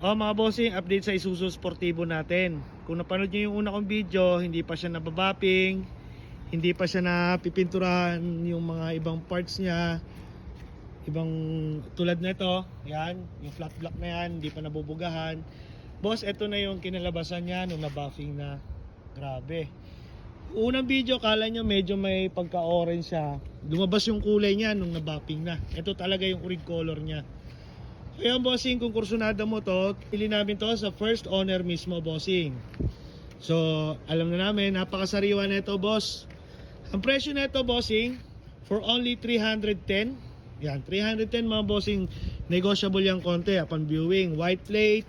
Mga bossing, update sa Isuzu Sportivo natin. Kung napanood nyo yung una kong video, hindi pa siya nababapping, hindi pa siya napipinturahan yung mga ibang parts niya. Ibang tulad nito, yan, yung flat block na yan, hindi pa nabubugahan. Boss, ito na yung kinalabasan niya nung nabuffing na. Grabe. Unang video, kala nyo medyo may pagka-orange siya. Lumabas yung kulay niya nung nabuffing na. Ito talaga yung orig color niya. Kaya bossing, kung kursunada mo to, pili namin to sa first owner mismo, bossing. So, alam na namin, napakasariwa na ito, boss. Ang presyo na ito, bossing, for only 310. Yan, 310 mga bossing. Negotiable yung konti upon viewing. White plate,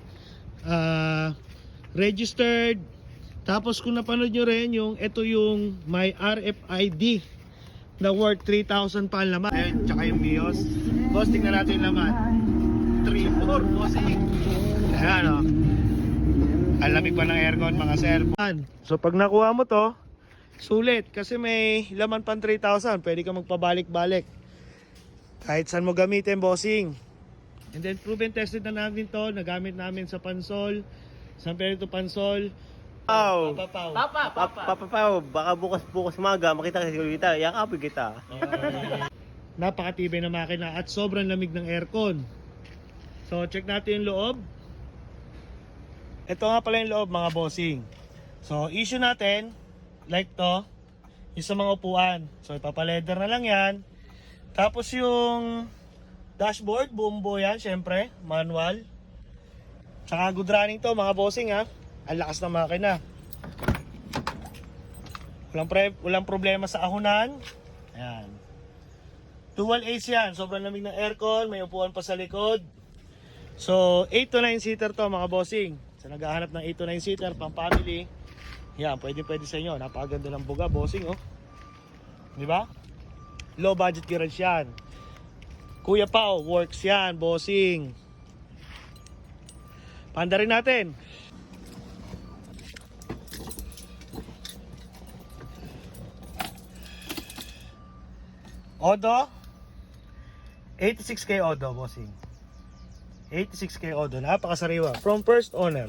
registered. Tapos kung napanood nyo rin yung, ito yung may RFID na worth 3,000 pa ang laman. Ayun, tsaka yung BIOS. Boss, tingnan natin yung laman. 3-4, bossing. Ayan, o. Ang lamig pa ng aircon, mga sir. So pag nakuha mo to, sulit. Kasi may laman pang 3,000. Pwede ka magpabalik-balik. Kahit saan mo gamitin, bossing. And then proven tested na namin to. Nagamit namin sa Pansol, San Pedro Pansol. Papa Pao, baka bukas maga makita kita, yakapin kita. Napakatibay na makina at sobrang lamig ng aircon. So check natin yung loob. Ito nga pala yung loob, mga bossing. So issue natin, like to, yung sa mga upuan. So ipapaleder na lang yan. Tapos yung dashboard, buong buo yan, syempre, manual. Tsaka good running to, mga bossing, ha. Ang lakas ng makina. Walang problema sa ahunan. Ayan. Dual AC yan. Sobrang lamig ng aircon. May upuan pa sa likod. So 8 to 9 seater to, mga bossing. So naghahanap ng 8 to 9 seater pang family. Yan, pwede sa inyo. Napakaganda ng buga, bossing, oh. Di ba? Low budget garage yan. Kuya Pao, works yan, bossing. Panda rin natin. Odo, 86k Odo, bossing. 86k Odo, napakasariwa. From first owner.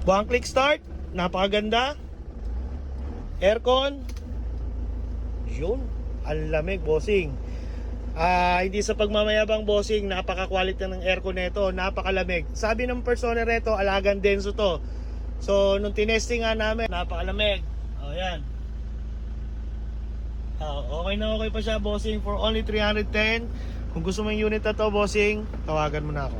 One click start, napakaganda. Aircon. Yun, ang lamig, bossing. Hindi sa pagmamayabang, bossing, napaka-quality ng aircon nito, napakalamig. Sabi ng first owner nito, alagang denso to. So, nung tinesting nga namin, napakalamig. O, yan. Okay na okay pa siya, bossing, for only 310. Kung gusto mo yung unit na to, bossing, tawagan mo na ako.